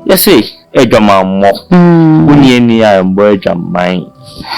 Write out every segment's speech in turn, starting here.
Yes, say, a drama more. Uni and boy jam mine.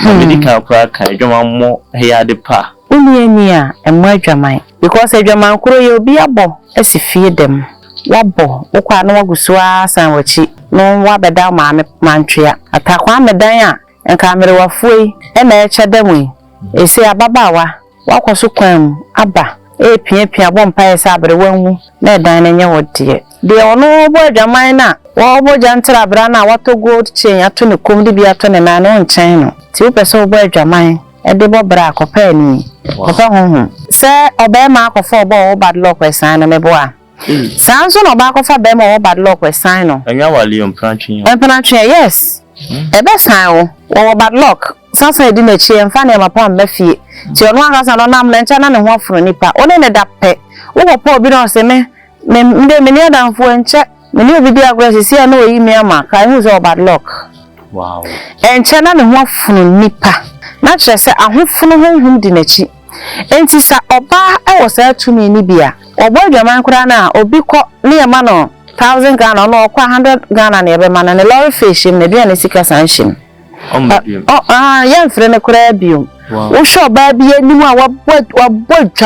Medical crack, a drama more, he had the pa. Uni and my drama. Because a drama could you be a bo, as if feed them. Wabo, Oka no Gusua sandwich, no wabba down mamma mantria. A taquama daya, and camera wa free, and a chadamwe. A say a babawa, walk was so quam, abba. A pia one pie sabre one, no dining your dear. They are no boy jamina, or boy jantra brana, what to go to chain at the comedy be at an own channel. 2 person boy jamine, a debo brack or penny. Sir, obey mark of 4 ball bad luck by sign of a boy. Sounds on a back of a bemo or bad luck by sign of. And you are Leon Pranching. Yes. A best how, or bad luck. Sounds I didn't cheer and find him upon my feet. Till one has an ornament and one for a nipper, only a duck pet. Oh, poor bit of me, many down for and check. Many video aggressive, see, I know email mark. I was all bad luck. Wow. And China and one for a nipper. Not just a home from home dinner. And tis a bar, I was there to me, Nibia. Or boy, your man crana, or be caught near mano, 1,000 Ghana or 100 Ghana near man and a lorry fishing, maybe an sicker sanction. Young friend, a crab you. Oh, sure, baby, any more what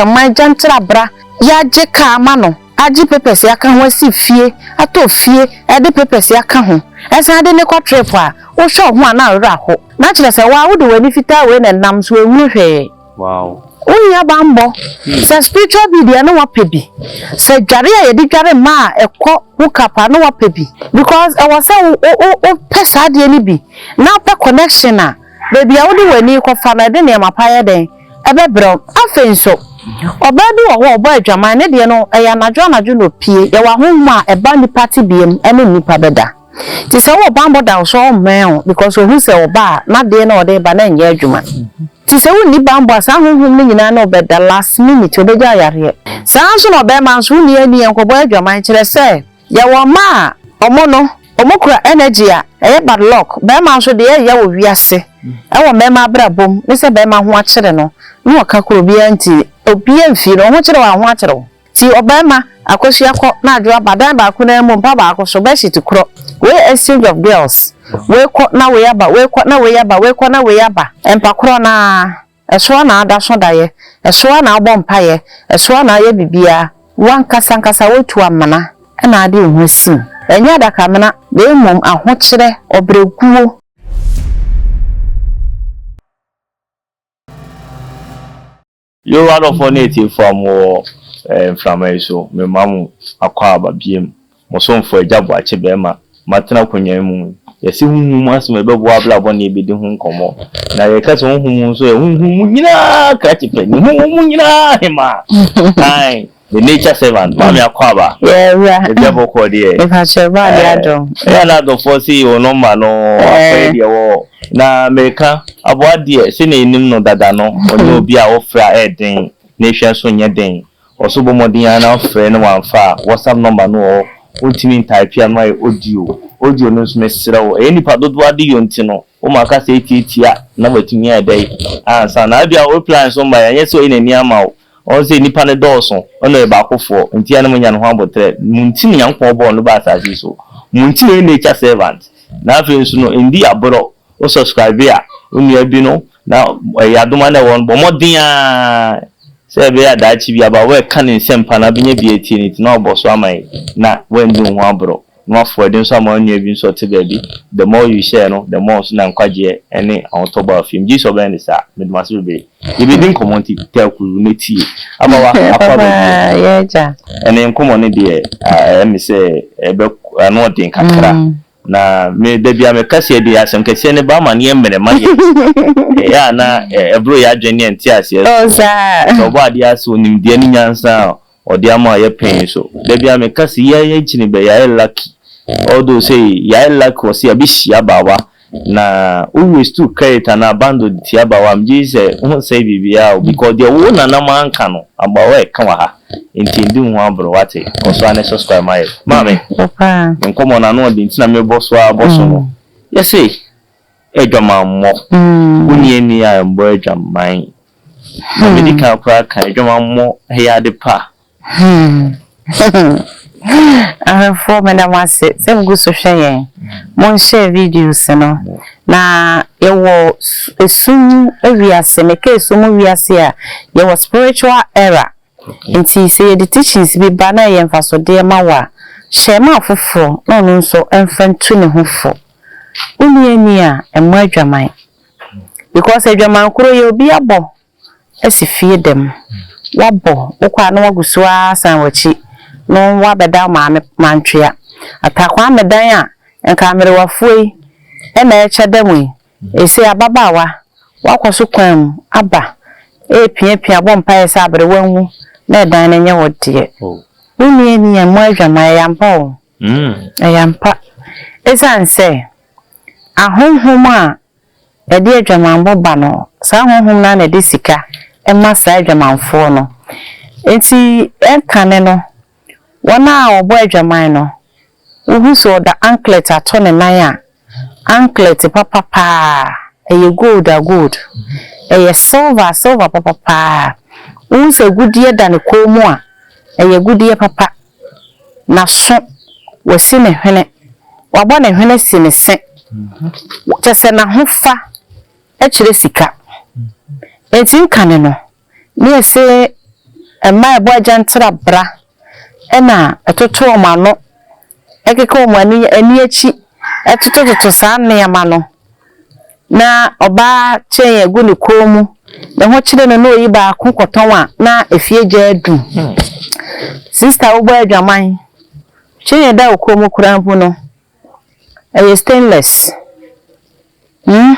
my gentle bra. Ya jeka mano. Aji pepes ya kan wasi fie, ato fie, ede pepes ya kan ho. Esa ade ne kwatrepo a, wo sure ho na ra ho. Na kire se wa wo de wani fita we na nam so ewunu hwe. Wow. Onya bambo. Se spiritual video no wa pebi. Se dware ya yedi dware ma ekọ wo kapa no wa pebi. Because e was o pesa de ni bi. Na pa connection a, baby a wo de wani ko fa na de ne mapaye den. Ebe bro, afenso. Obadu wo obo adwaman ne de no eya najo no pie ye wa honma eba ni party biem ene nipa beda ti se wo bambo da so men because who say oba na de na ode ba na nya adwuma ti se wo ni bambo asa honhom ni nyina na obeda last minute obeja yare sa so no be man so ni ani enkobo adwaman kire se ye wo ma omo no omokura energy a eye bad luck be man so de ye wo wiase e wo me ma brabom ni se be ma ho akere no no akakoro bi anti obi amfi no ho kire wa ho akere ti obema akosi akọ na adwa badan ba ko na mu mpa ba akọ so be shit kro we exchange of girls we ko na we yaba we ko na we yaba we ko na we yaba empa kro na eso na ada so daye eso na agbo mpa ye eso na ye bibia wan kasa wetu amana na ade ho sin enya da kamena be mum aho kire obreguo. You are of native from so my mom acquire biem. Moson for a job watch bema, Matana Kunyam. Yes, you must be blah bonny be the home como. Now your cousin whom so whom catch it, him. The nature servant, Mammy Aquaba. Yeah, the devil called here. If I shall run, I don't foresee or no man or na America about dear, sending him no dadano, or no be our fair thing, nation so near day, or submodiana friend one far, what's up number no, ultimate type my audio news messer, any part of what do you know? O maka say tia, never to me a day. Ah, son, I be our plans on my yes, so in a near mouth. Or say Nipan Dawson, only a back for, and Tianaman Humble thread, Muntin young poor born about as you so. Muntin nature servant. Now, if you know, in the abroad, or subscribe here, when you have been now, I don't want one, but more dear. Say, we are that you about where canning some panabina be 18, it's no boss, not when doing one bro. Not for them, someone you've been so to baby. The more you share, no, the more Sunan Kwaje, any on top of him. Jesus of any sir, mid must be. If you didn't come on to tell Kuniti about and then come on, dear, let me say, a book, I'm not in Kakra. Now, may there be a Cassia, dear, some Cassian Bama, near me, money. Yeah, now, a brilliant Jenny and Tias, oh, sir. So, what dear soon in the Indian sound. Or the amount of pain so. There be a Cassia, ya lucky. Although say, ya luck was a bish yabawa. Na always too credit and abandoned Tiabawam Jesus won't say Bibia because the one and a man cano about where come ha. Intending one browate or so I subscribe my mammy. And come on, I know the Intiname Boswa Bosomo. Yes, say, Edgerman more. Union, I am bird and mine. Medical crack, Edgerman more, he had the pa. For Madam Wasset, some good social. Mon share videos, no. Na it was a soon we are semi case, so we are here. There was spiritual error. And see, the teachings be banner and for so dear Mawa. Share my for no, so infant tuning who for. Only near and my Jamai. Because a German crow be a bo. As if feed them. Wabo, Oka no Gusua sandwich. No wabeda mantria. Atakwa medaya and camera wa fui. And I chademi. E say a babawa. Wakwasu kwem, abba. Pia bompire sabre wongu. Na dan nya wodie. Uni ni amwa my yampa o. Ayampa. Esan say ahonhom a e de adwaman boba no. Sa ahonhom na na de sika e ma sa adwamanfo no. Enti kane no. Wana obo adwaman no. Uhu so da anklet atone nan a. Anklet papa e gold a gold. E silver papa. Unse goodie than a comua, a goodie papa. Na so was seen a hene, or one a hene sin a set. Just an a hoofa, actually sika. It's in canino. Near say a my boy jantra bra, and a total mano. I call money a near cheap, a total to san near mano. Na oba chain a good comu. The what children know you by Kukotawa, na if ye jedu. Sister Oba Jamai. Chain a dao como crampuno. A stainless. They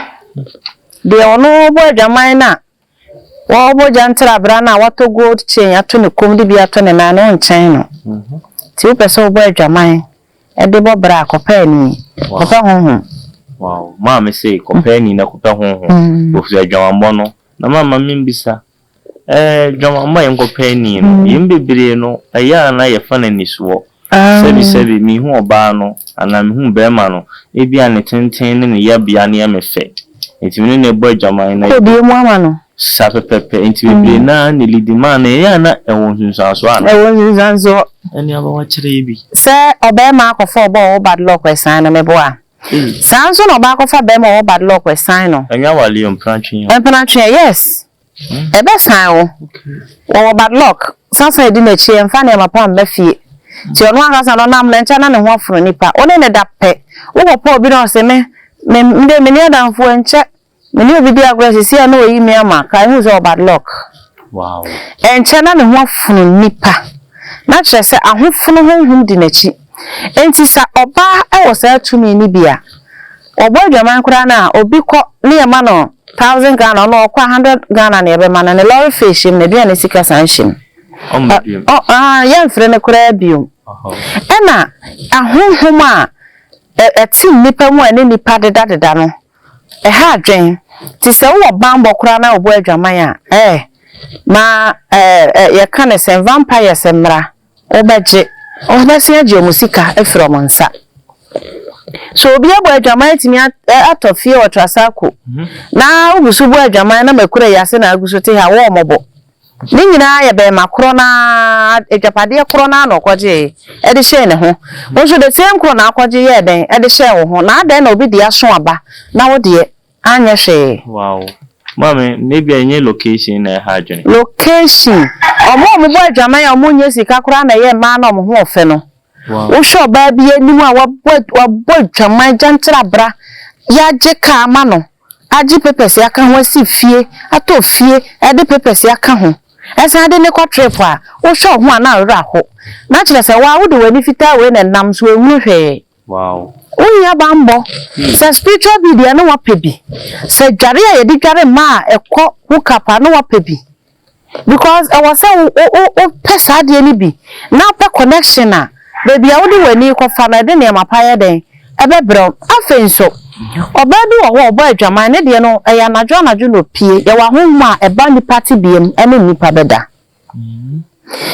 are no boy Jamaina. Wabo Jantra Brana, what to gold chain at Tony Comedy at 29 on China. 2 person boy Jamai. A debo bra company. Wow, Mamma say company na kupa home. With the Jambono. Na mama mimbisa jama mma yenko pani no yembebere no aya na ye fa na nisuo sebi mi hu oba no ana mi hu bema no ebia ne tenten ne ya bia ne ya mefe entimi ne bo jama na obi mu ama no sape pepe entimi bere na ne lidima na ya na ewon sunsanso ana ewon sunsanso eni aba wa kire bi se obema akofo obo bad luck we sign na mebo a sanso no ba akofo bema bad luck we sign no enya wali empranchi yes ebe sign o bad luck sanso edi na chi emfa na mapa mbafie ti ono akasa no nam na ncha na ne ho afro nipa one ne da pe wo po obi no se me ni adamfo enche me obi di agro si na oyi mi ama ka hu so bad luck wow enche na ne ho afro nipa na chere se ahofo honhom di na chi enti sa oba e wo sa tumi ni bia obo adwaman kura na obi ko ne ma no 1000 Ghana no kwa 100 Ghana na ebe mana ne lorry fish na bia ne sika sanshim ya mfre ne kura biom ena ahonhom a etim nipa mu ane nipa deda no ha adwen ti se wo bambo kura na obo adwaman a ma ye kan se vampire semra obeje obese aje musika efro monsa so obi abo adwaman timi atofie otrasako na ogusu bo adwaman na makura yase na agusu te ha wo mobo ni nyina ya be makro na ejapade kro na no kwaje e de she ne ho wo de same kro na kwaje ye den e de she wo ho na den na obi de aso aba na wo de anya she wow mama maybe any location na ha adwene location omo bo adwaman omo nye sika kro na ye ma na omo ho ofe no wo sho ba bi enimu a wabo adwaman jantra bra ya je ka ma no aji pepesi aka ho si fie ato fie e de pepesi aka ho esa de ne kwa trip a wo sho ho na ra ho na kire se wa wo de wani fita we na nam so enwu hwe wow unya bambo se spiritual video no wa pebi se dware a ye di dware ma ekọ hukapa no wa pebi because I was say o pesa de ni bi na pe connection a baby a wo de wani ko fa na de ne mapaye den ebe bro afenso obadu wo obo adwaman ne de no eya najo no pie ye wa honma eba ni party biem ene nipa beda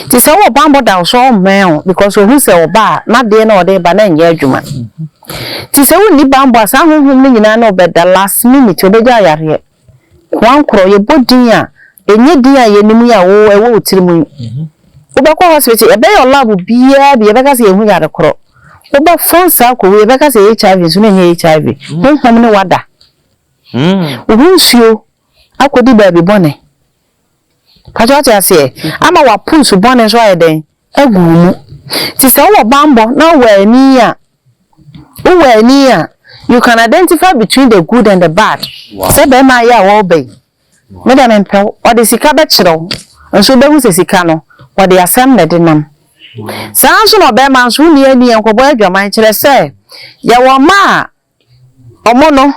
ti se wo bambo da so men because who say oba na de na ode ba na nya adwuma ti se wo ni bambo asa honhom ni nyina na obeda last minute obeja yare kwankro ye bodin a enye din a ye nimu ya wo ewo otirimu Ubekwa hospital ebe your lab bia bi ebe ka se ehu yare kro. Uba phone sa ko we ebe ka se HIV so na HIV. Honhom ne wada. Uhunsuo akodi ba bi bone. Pacho ati ase ama wa punsu bone so ayeden agumu. Ti se wo bambo na we ni a you can identify between the good and the bad. Se be ma ya wo be. Me da men pe o de sika be kiro. Nso be hu se sika no o de asem na de nam. Sanso no be ma nso ni ani enkobo adwaman kire se ya wo ma omo no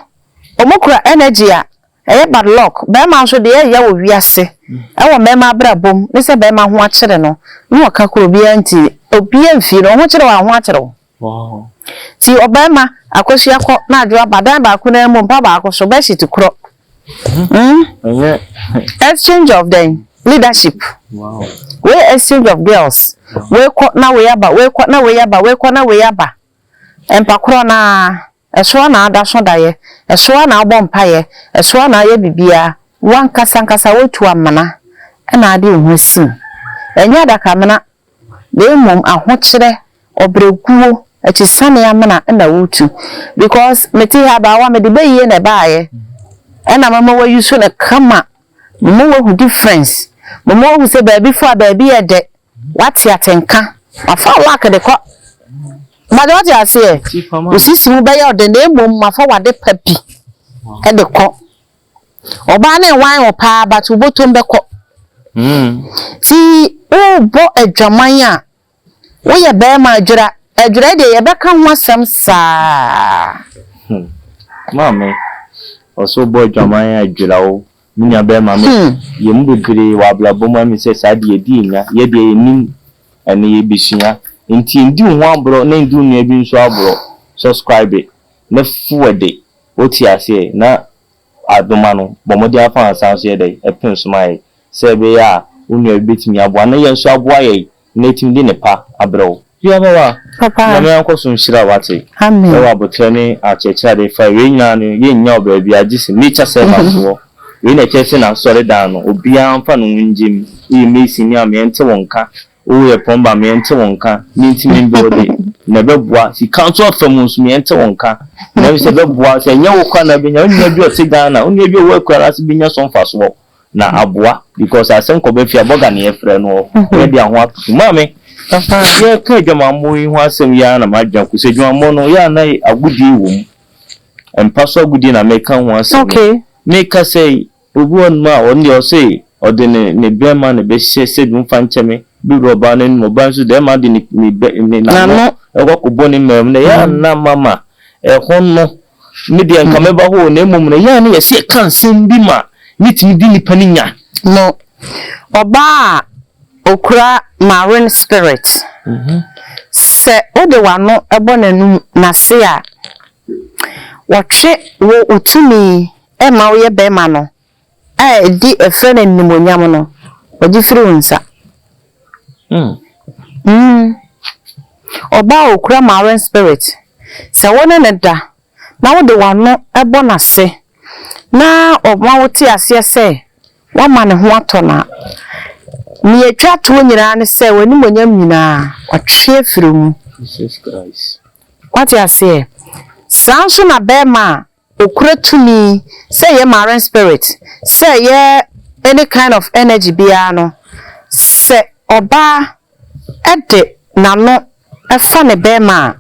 omo kura energy a eye bad luck be ma nso de ya wo wiase e wo me ma brabom ne se be ma ho a kire no ni wo ka kuro bi anti obi amfi no ho kire wa ho a kire wo. Wow. Ti obema akosu akọ na adwa badan ba ko na mu mpa ba akoso be shit kro. Exchange of them leadership. Wow. We exchange of girls. We ko na we aba, we ko na we aba, we ko na we aba. Empa kro na eso na ada so daye, eso na abọ mpa ye, eso na ye bibia, wan kasa wotu amana. E na ade hu sin. Enya da kamena be mum ahokire obreguo ati sane amana na wotu because meti ha ba wa me de beye na baaye na mama wa yusu na kama mo wa hu difference mo hu se baabi fa baabi e de wati atenka afa lak de ko ma de wati ase osisi mu beye ode na emom ma fa wade papi e de ko oba na wan opa but ubotom be ko ti o bo adwaman a wo ye be ma adwira Ejure de yebeka ho asem saa. Mama oso boy dwaman adwira wo minya be ma me ye mu bebre wa blabo ma mi se sa de edi nya ye de enim ene ye bisuya nti ndi ho abro na ndi nua bi nso abro subscribe na fuwede oti ase na adoma no bomodi afa asanso ye de epin so mai se be ya unua betimi aboa na ye nso aboa ye na etim de ne pa abro Yabawa papa na me anko so nshira wate amen e wa botrani achecha de fa we nya no ye nya obabi agisi nature servant wo we na chese na sori dan no obi amfa no njim e mesi ni amente wonka o ye pomba me ente wonka ni ntimi mbode na bebua si council of famous me ente wonka na we se bebua se nya wo kwa na benya onya bi o ti Ghana onya bi o wa kwa ras benya so mfa so na aboa because asen ko be fi aboga na ye frɛ no we dia ho mame Papa, ye ka dwama mo yi ho asem ya na madwa ku se dwama mo no ya na agudi wom. Empaso agudi na meka ho asem. Okay. Meka say obu on ma on dey say ode ne bema ne be se dum fa ncheme bi roba ne mo ban so de ma de ni na no e ko bo ni mem ne ya na mama e ho no me de nka me ba ho na emom ne ya na ye se kan sem bi ma nitimi di nipa ni nya. No. Oba okura marine spirit. Se ode wano ebo nanum na se a wotwe wo utumi e ma wo ye be ma no a di efre na nimonyam no oji firi unsa. Oba okura marine spirit se wona ne da na wo de wano ebo na se na obma wo ti ase se wa ma ne ho atona ni etwa to nyira ne se wani monyam nyina otwe firi mu Jesus Christ. What you say? Sanso na bema okura tumi say ye marine spirit say ye any kind of energy bia no say oba ede na no efa ne bema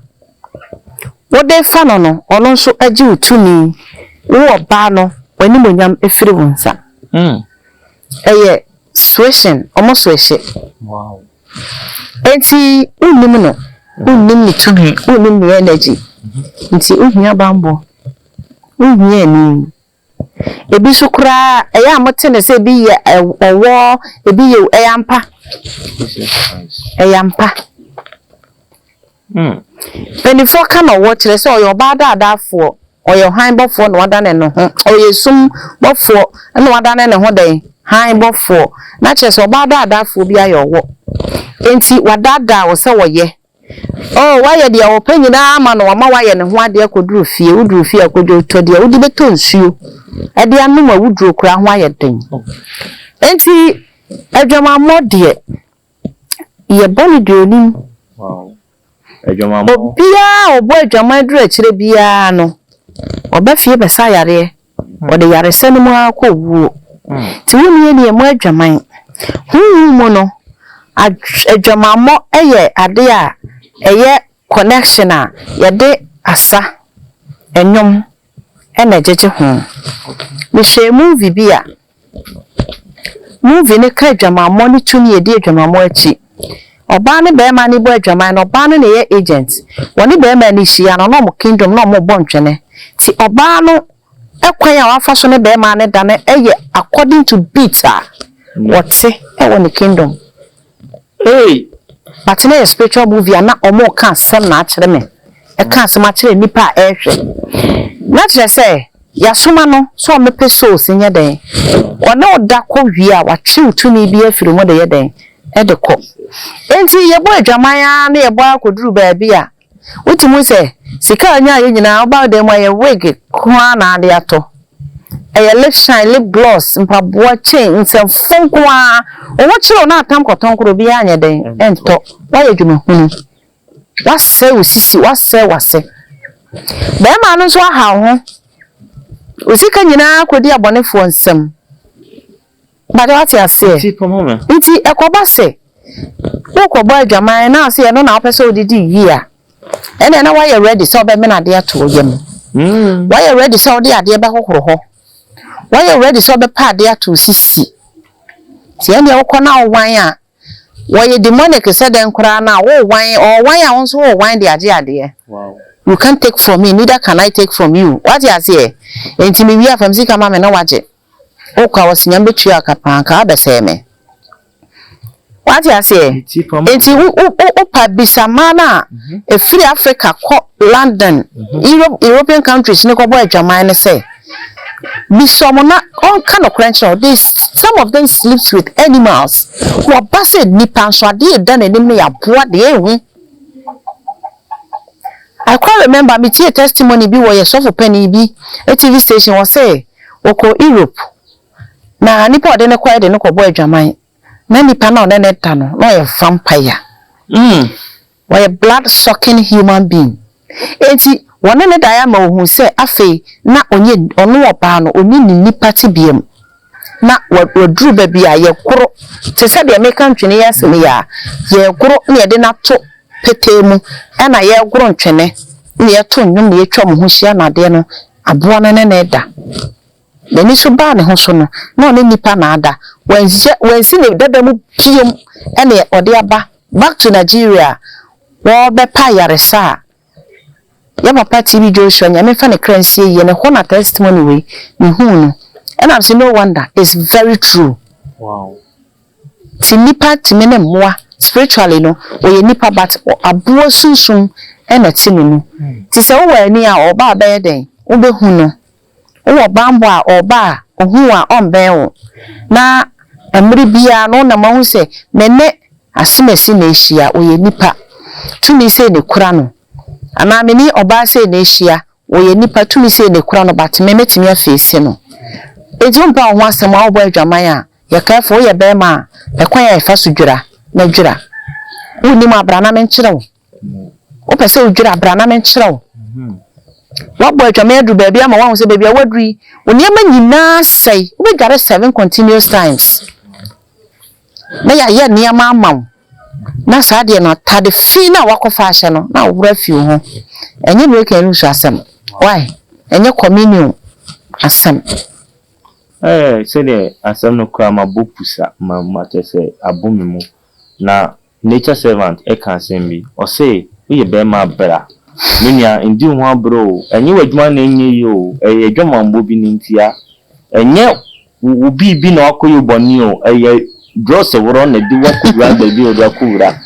wo de fa no no ono nso agi utumi wo oba no wani monyam efiri wonsa eye switching almost switch. Wow. Enti unim no unim ni tumi unim ni energy nti uhia bambo uhia ni ebi sukura eya amote ne se bi ye owo ebi ye eyampa penifo ka no wo kire se oyo ba daadafo oyo hanbofo no wada ne no ho oyo sum bofo no wada ne ho den hanbofo na kire se oba daadafo bi ayo wo enti wadada wo se wo ye oh waye dia wo panyina ama no ma waye ne ho ade akoduru fie uduru fie akoduru to dia udi beto nsuo ade anu ma wuduru kura ho aye den enti adwama modie ye boni doni wow ejoma mo obia obo ejoma duru akire bia no obafie besa yare ode yare sanu akọ wuo ti woni ye mo ejoma mo no ejoma mo eye ade a eye connection a ye de asa enyom ena jeje ho me hwe movie bia movie ne ka ejoma mo ni tuni ye de ejoma mo achi oba ne be ma ni bo ejoma no oba ne ye agent woni be ma ni hia no no mo kingdom no mo bo ntwene ti oba no ekwan a wafa so ne be ma ne da ne eye according to beat what say e woni kingdom hey but na a spiritual movie na omo kan sem na akere me e kan sem akere nipa a ehwe na kire say yasoma no so me peso sinye den ona oda ko wi a wa twe utuni bi afiri mo de ye den e de ko enti ye bo adwaman na ye bo akoduru ba bia utimu se sika anya ye nyina oba de mo ye wig kwa na ade ato eye lip shine lip gloss mpaboa chain nsem fonkwa owo chiro na atam koton kro bia anya den ento wa ye dwuma hunu wase usisi wase be ma no so aha ho osika nyina akodi abonefo nsem ba de wati ase iti ekoba se wokoba adwaman na ase no na opese odidi yi a ene na why ready so be me na de ato yem why ready so de ade be hohoro ho why ready so be pa de ato sisi ti ene wokọ na owan a why demonic said den kura na wo wan o wan a won so wo wan de ade wow you can't take from me neither can I take from you what you say enti me wi afam sika ma me na waje o kwa wasinyam betu akapa ka abese me what you say enti o pa bisamana e free Africa ko London European countries ne ko boy adwaman ne say bisomona on kind of crunch this some of them sleeps with animals who based ni panswade dan enim ne yaboa de ehu I quite remember me see a testimony bi where so for penny bi a TV station was say oko Europe na nipa de ne kwa de ne ko boy adwaman na nipa na de ne ta no no ye vampire why a blood sucking human being enti wona ne daya ma ohun se afei na onye onu oba no oni ni nipa tibiem na wadru ba bia ye koro te se de American twene yasene ya ye koro na ye de na to petemu na ye koro ntwene na ye to nwum na ye twam ho hia na de no aboa no ne da ni so ba ne ho so no na oni nipa na ada wansi ne dada mu piem na ode aba back to Nigeria wo be pa yaresa ya papa TV Joshua nyame fa ne kransie ye ne ho na testimony we ni hu no and I'm saying no wonder it's very true wow ti nipa ti me ne moa spiritually no we ye nipa but abuo sunsun e na ti no ti se wo ani a oba ba ye den wo be hu no wo bambo a oba ohu a onben wo na emri bia no na mahu se mene asimesi na ehia we ye nipa tumi se ne kura no ana meni oba se na ehia we ye nipa tumi se ne kura no but me metimi afese no ejumpa ho asem a obo adwaman a ye kafo ye be ma ekwan ya ifa so dwura na dwura woni ma brana men kyerew o pese o dwura brana men kyerew wa boy adwaman adu ba bia ma wa ho se ba bia wadui oni ama nyina sei we gare 7 continuous times na ya ye ni ama amaw na saade na tade fi na wakofa ahye no na wura fi ho enye no kan rusu asem why enye communion asem say asem no kwa mabopusa ma tese abomimu na nature servant e kan sembi o say we be ma bra minia ndi ho abro enye wadwuma na enye yo edwuma mbo bi nintia enye ubi bi na akoyo boni o draws woro na di wakura da bi odakura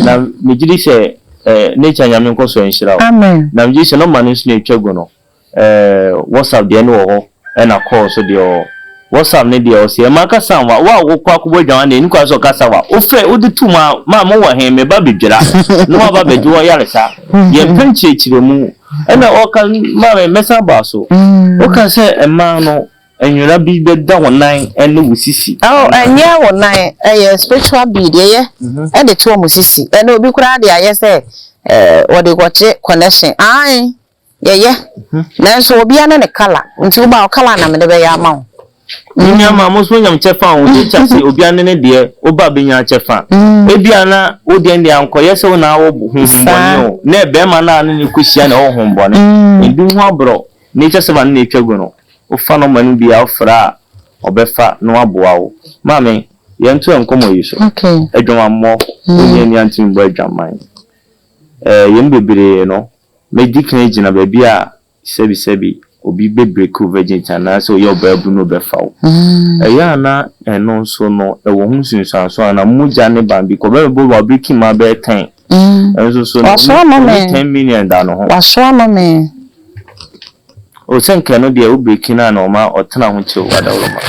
na mejiri se nature nyame nkoso enhira amen na mejiri se no manus na etwago no WhatsApp de no ho na call so de WhatsApp ne de o se maka sanwa wa wo kwa kubo dwan na ni kwa so kasa wa o fe odi tu ma mo wa he me ba bedwira no ma ba bedwo yaresa ye penche chire mu na o kan ma me mesa ba so o kan se ema no and you not be the down 9 and no sissy. Oh, and yeah, 1 a spiritual bead, yeah, and the 2 musisi, and no be crowd, I say, what they watch it connection. Aye, yeah, now so be an color until about color and the way amount. Nyama most when I'm chefan, we just say Obian dear, Oba being a chefan. Obiana, Odian the uncle, yes, so now, ne Bemana and you cushion or home bonnet. In doing one bro, nature's of nature gono. O phenomenon be out fra or befa no aboa. Mammy, young to uncommon use. Okay, a drum more, only anti boy jam mine. Young baby, no, may declinate in a baby, sebi. Obi bebre ku virgin na so your babu no be fawo ya na eno so no e wo hu sunsan so na muja ne bambi ko be bo ba biki ma be 10 enso so no 10 million da no ho waso no me o senke no de o beki na no ma otena ho che wada wo ma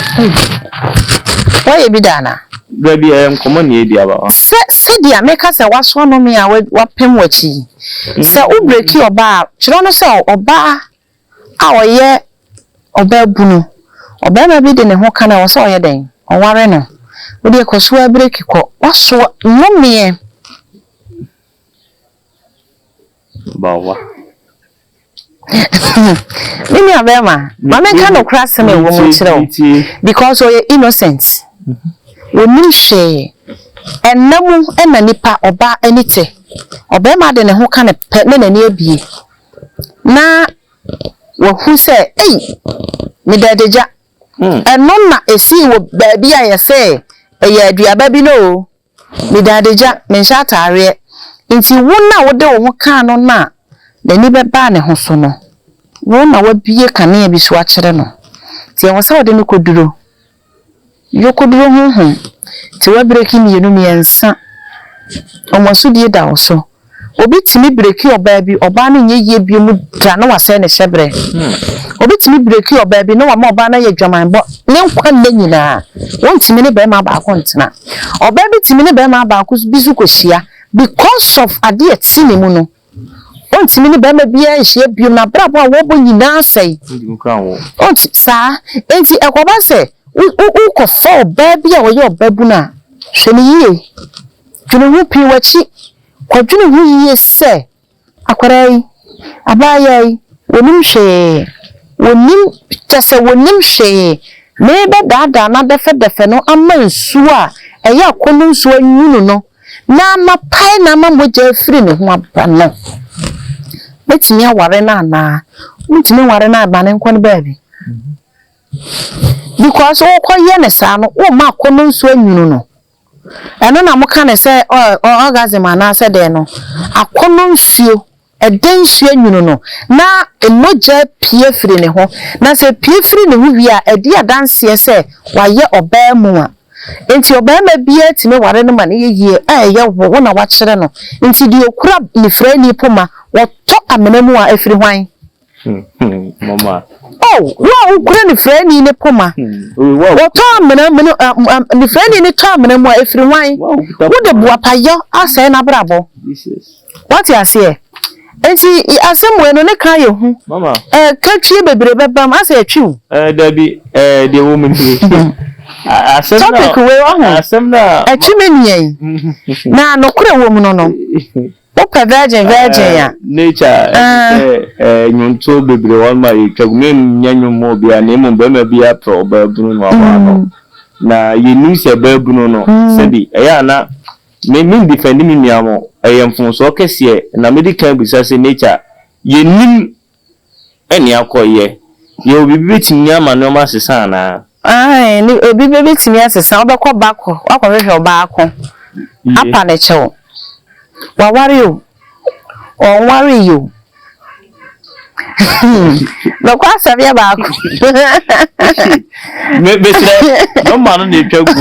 why e bi dana baby enkomo ne e dia ba se dia make say waso no me a wa pem wachi se o breki oba chiro no se oba awoye obabunu obama bi de ne ho kana wo so oye den oware no wo de koso abreki ko waso nomie bawa mimi abema mama kan no krase me wo mu kire because oye innocent woni hwe enamu enanipa oba anite obama de ne ho kana pe ne nani abie na who say, hey, me dadeja. And nonna a see what baby I say, a year dear baby no. Me dadeja, men shot are into 1 hour do what can on na. The neighbor ban a hosono. 1 hour be a canny be swatcher no. Till was how the no could do. You could do home. Till we're breaking you know me and son. Almost so dear down so. Obi timi break your baby oba na ye bi mu dra na wase ne hyebre obi timi break your baby no wa ma oba na ye dwaman bo ne nkwa na nyina won timi ne be ma ba ko ntena oba bi timi ne be ma ba ko bisu ko hia because of ade atini mu no won timi ne be ma bia hia bi na brabo a wo bo nyina sai on sa enti ekoba se u ko for baby a wo ye obabu na hwe ne yie twene hu pi wachi kwadwene hu yie se akwarai abayai wonim hwe wonim tese wonim hwe me be dada na defe no amansu a eya akono nsu anyunu no na mapai na mamoja afiri ne ho aba no betimi aware na na mutimi ware na aba ne nkon baabi because wo koye ne sa no wo ma akono nsu anyunu no eno na muka ne se orgasm ana se de no akono nsuo eden nsuo anyunu no na emoja pie firi ne ho na se pie firi ne ho wi a edi adanse se waye oba mu a enti oba ma bia timi ware no ma ne yeye ye wo na wa kire no enti di okura ni fra ni poma wo to amena mu a afiri hwan mama oh wa ukura ni fra ni ne poma wo to amena ni fra ni ne to amena mu a afiri hwan wo de bua payo ase na brabo what you say enti asem no ne kan ye hu mama katwie bebre bebam ase atwi dabi de wo mini topic we wa ho asem na atwimenie na no kure wo mu no o virgin ya nature nyunto bebre won ma yitwagme nyanyu mo bia na emu bema bia pro ba bunu no aba na yenu se ba bunu no sedi eya na me defend me miamo eyemfon so kese na medical bisa se nature yenim eni akoye ye obi betimi ama no ma sesa na ai ni obi betimi asesa obekọ bako akwahwe oba akọ apa na chewo wa worry o o worry you no kwa sabia bako me sire no manu na etwagu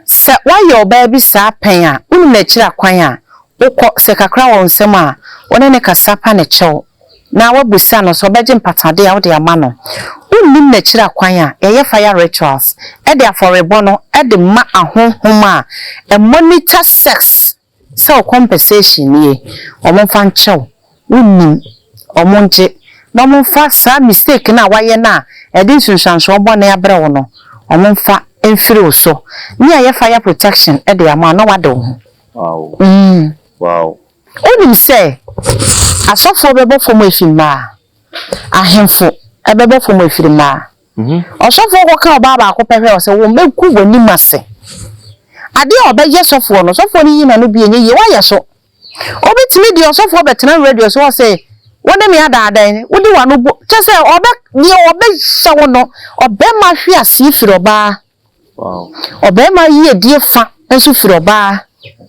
se wa your baby sa pen a unu na kira kwan a ukọ se kakra won nsem a one ne kasapa na chewo na wabusa no so beje mpatade a wo de ama no unnim na kira kwan a eye fire rituals e de aforebo no e de ma ahonhoma e monitor sex so compensation ye omo fan chew unnim omonje no mo fa sa mistake na waye na e din sunsanso obo na yabre wo no o mo fa enfiri so ni aye fire protection e de ama na wade ho wow wow onim say asofo bebo fo mo efima ahemfo e bebo fo mo efirima osofo ko ka oba ba akopehwe o se wo meku wani mase ade obeje sofo no sofo ni yina no bi enye ye wa yeso obetimi di osofo betena radio so say wode me ada adan wode wa no che say obe ni obe hye no obe ma hwe ase firoba wow obe ma yi edie fa enso firoba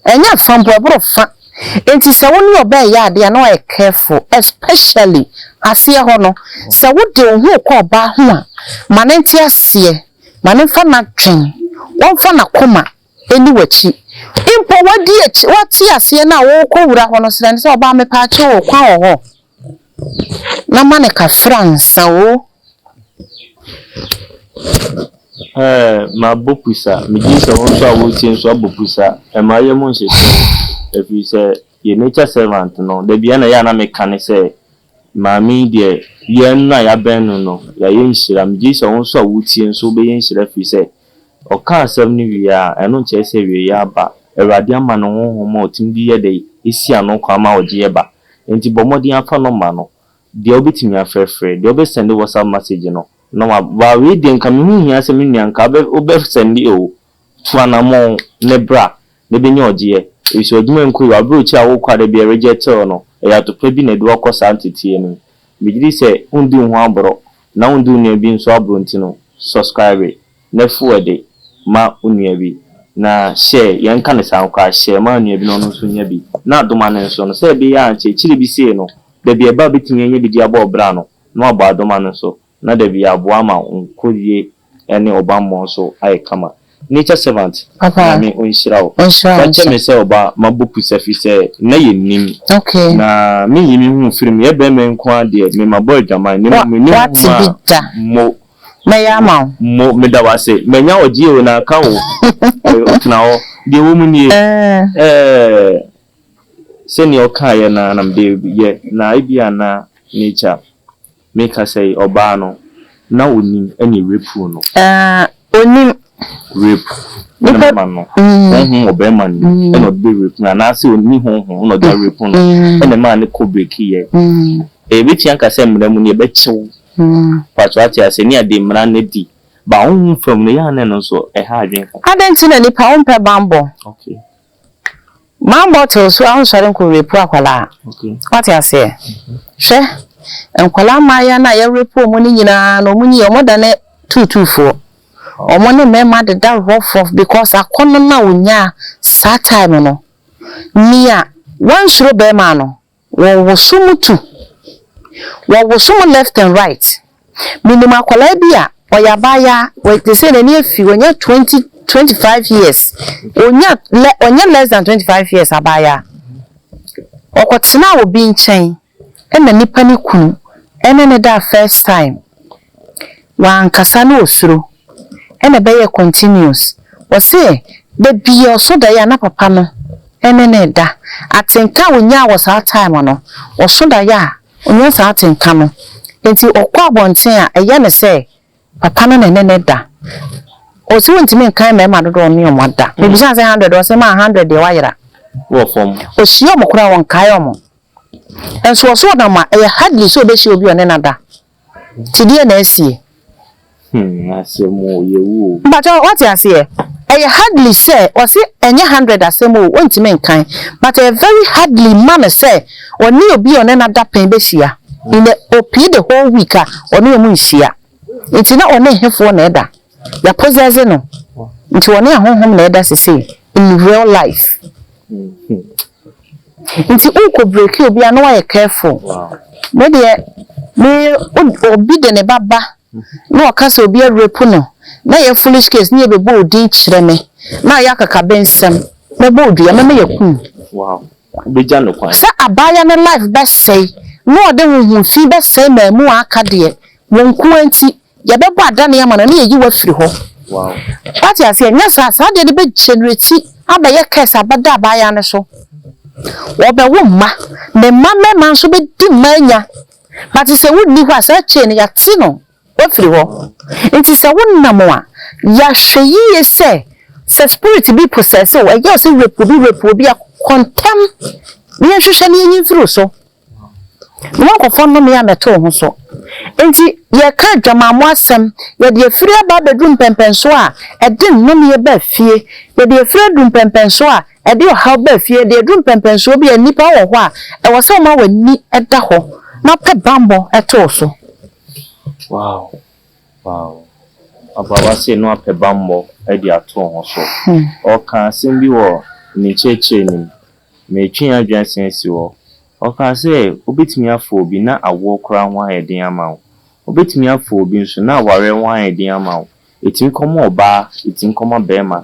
enya fa mbo fa enti se woni obe ya ade na o careful especially ase ho no se wode ohu ko oba ho a manenti ase manenfa na twen wonfa na koma eni wachi impo wati ase na wo ko wura ho no se se oba me pa che wo kwa ho na mane ka France o ma bopusa mi ji se won so awo ti nso abopusa e ma ye mo nse e fi se ye nature servant no da bia na ya na me kan se ma mi de ye na ya ben no ya ye nhira mi ji se won so awo ti nso be ye nhira fi se o ka asem ni wi a eno che se wi ya ba ewrade ama no honhom o tim bi ye de esi ano kwa ma oje ye ba enti bomodi afa no ma no de obetimi afrefre de obesende WhatsApp message no no ba we de nka me hu hia se me nyanka obesende o tuana mo ne bra ne benye oje e so adwuma nku wa bro chi awo kwa de be reject no e ya to pa bi na de okosa antitie no bigiri se undu hu abro na undu ne bi nso abro ntino subscribe na fuede ma unua bi na share yanka ne sankwa share ma unua bi no no so nya bi na adoma ne so no se bi ya anche chiri bi se no da bi eba bitimi enye bi di aba obra no no aba adoma ne so na da bi abo ama nkorie ene obammo so ai kama nature servant papa mi onshirawo kache me se oba mabupu safi se na yenim okay na mi yimi hu film ye be me nko ade me mabo adwaman ni me mo na ya ma mo me da wase menya ogie o na aka wo tna o de wo mu ni se ni o ka ye na mde ye na ibia na nature make us say oba no na onim any rape no onim rape no man no honhom obema ni e no be rape na na se oni honhom no da rape no e na man ko break ye e bi ti anka se mra mu ni e be chew patwati ase ni ade mra na di ba honhom from no ya na no so e ha adwen ka adenti na ni pa on pe bambo okay mambo to so an sore ko rape akwala okay what you say she enkwala ma ya na ya rape mu ni nyina no mu nyi o moda ne 224 omo ne mema de da rough off because akono na onya sa time no nia wan shuro be ma no wo wosumutu wo wosumu left and right minima kwala bia oyabaya we they say na efi onya 25 years onya less than 25 years abaya okotena obi nchen ena nipa ni kunu ene ne da first time wan kasa na osuro ene be ye continuous o say the bio so da ya na papa no ene ne da atenka onya was that time no o so da ya onya sa atenka no enti okwa abonten a eye ne say papa no ne da o so ntimi nkan me ma dodo mi omo da me bi say 100 o say ma 100 de wa yira wo fom o si omo kura won kai omo enso so da ma eye hardly so be si obi one na da tidie na asie asemo yewu but what you say hardly say or say any 100 asemo ontime nkan but a very hardly man say oni obi on na da pen be sia in the op the whole week oni mu sia nti na oni hefo na eda ya possess no nti oni ahonhom na eda say in real life nti unko break obi na wa careful me de me obi de ne baba no akasa obi rape no na ye foolish case ni ebe bo odin kire me na ya kaka bensem me bo odua me yakun wow be jano kwan sa abaya na life be say no de hu fi be say ma mu aka de wonku anti ye be bo adane ya ma na ye yi wa firi ho wow what you say nya sa de be generate abaye case abada abaya ne so wo be wo ma me ma so be di manya but say would ni kwa sa che ya tino ofiri ho enti say wonnam a ya hweyi say spirit be possess o e just repo bi a contem me hwehwe ne yin firi so no ko fon no me ya meto ho so enti ye ka dwamamo asem ye de afiri aba bedum pempenso a e din no me ye ba fie ye de afiri dum pempenso a e de ha ba fie de dum pempenso bi anipa wo ho a e wo so ma wani e da ho na pe bambo e to so. Wow. Ababa se no pe bambo e de ato ho so. O kan sem bi wo ni cheche ni me twen adwan sensi wo. O kan se obetimi afọ obi na awo kra ho ayeden ama wo. Obetimi afọ obi nso na aware ho ayeden ama wo. Etim komo oba, etim komo bema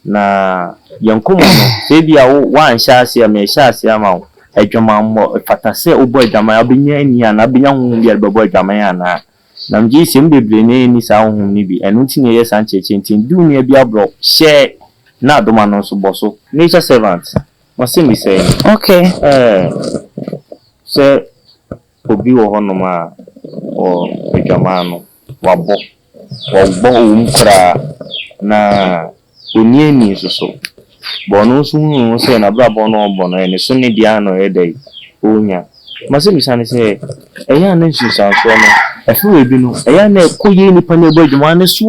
na yankomo no se bia wo wan hya ase me hya ase ama wo. Adwama mo fatase obo adwama ya benya ani ana benya ho bia bebo adwama ya na na mji sim bebre ne ni sa ho ni bi enu ti ne yes ancheche ntin du ne bia bro share na adoma no so boso nature servant wase mi say okay se obi wo hono ma o adwama no wabo umkra na oni ni so bono so hu se na bra bono bono ene so ne dia no edai onya mase mi sane se eya na nsu sanso no efu ebi no eya na ekoye nipa na ebo adwuma ne so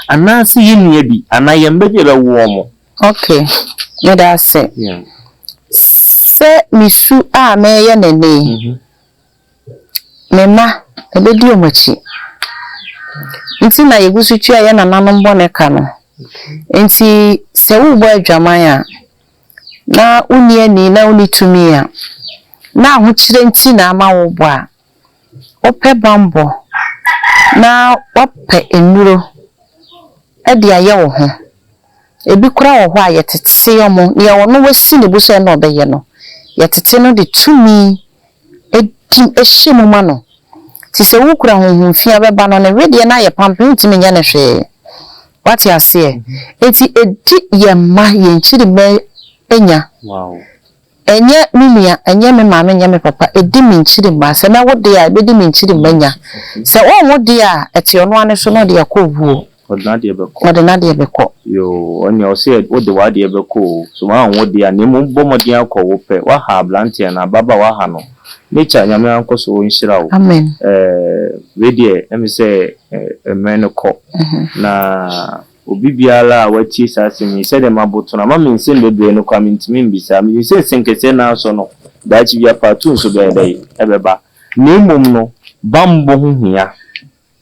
ana se yenia bi ana yembe bi bewo mo okay yeah that's it se misu a me ye nene mema ebedi omachi nti na yegusu twa ye na nanom bone ka no nti se wo bo adwaman a na uni ani na uni tumi a na ho kire nti na ama wo bo a ope bambo na ope enuro e dia ye wo ho ebi kura wo ho a yetete yo mo ne wo no wasi ne bu se na obeye no yetete no de tumi ehye ma no ti se wo kura ho fia be ba no ne wedie na ye pampe ntimi nya ne hwe wati ase eti edi ye ma ye nchiri me enya wow enye mimia enye me mama enye me papa edi mi nchiri ma se na wodi a ebedi mi nchiri menya se wo wodi a eti ono ane so no de akovuo odina de beko yo oni o se wodi wa de beko so ma wodi a ne mo bomodi akọ wo pe wa ha blantia na baba wa ha no nature nyame anko so nshira wo amen we die emi se emenko na obi biala wati sasemi se de maboto na mama nse bebre no kwa mintimi mbisa mi nse senkese na so no dachi bia patu so be dai ebeba na emom no bambo ho hia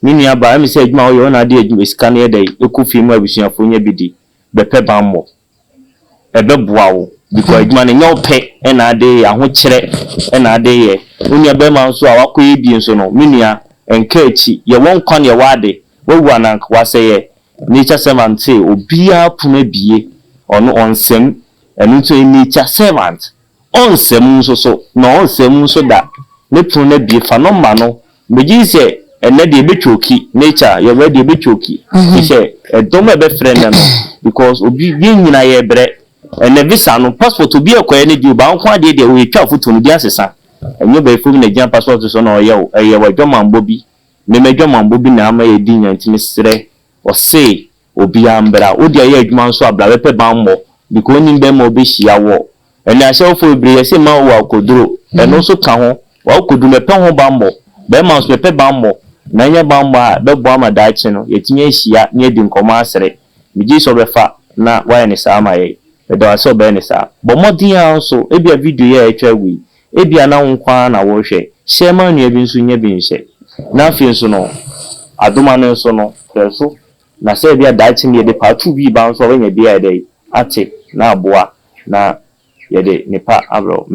mini aba emi se adwuma wo na de adwuma sika na dai ekufi mu abusuafo nya bidi bepe bambo ebeboa wo because adwuma na nya ope na ade aho kire na ade ye unia be ma nso a wakoye bi nso no minia enka echi ye won kwan ye wade wawu anan waseye nature servant obia puna bie ono onsem enu to nature servant onsem nso so na onsem nso da ne puna bie fa no ma no meji se ene de betwoki nature ye we de betwoki se edom ebe friend no because obi bi nyina ye bre ene visa no passport obi akoye ne di ba nko ade de we twa foto no di asesa enyo be fu na gian passport so na oye o eye wa dwamambo bi me medwamambo bi na ama ye di nyantimi sere o say obi ambra odi aye adwuma nso abra bepe bambo because ni be mo be hia wo ene ahye ofo ebre ye se ma wo akoduro eno so ka ho wa akodu me pe ho bambo be ma so pe bambo na nya bambo a be bo amada achi no yetimi ahia ne di nkomo asere miji so befa na wa ne sa ama ye do aso be ne sa bo modin anso ebia video ye atwa wi ebia na nkwa na wo hwe shema nua bi nso nya bi nhye na afi nso no adoma no nso no so na se bia dachi ne de patu bi ba nso we nya bia de ate na aboa na ye de nipa abro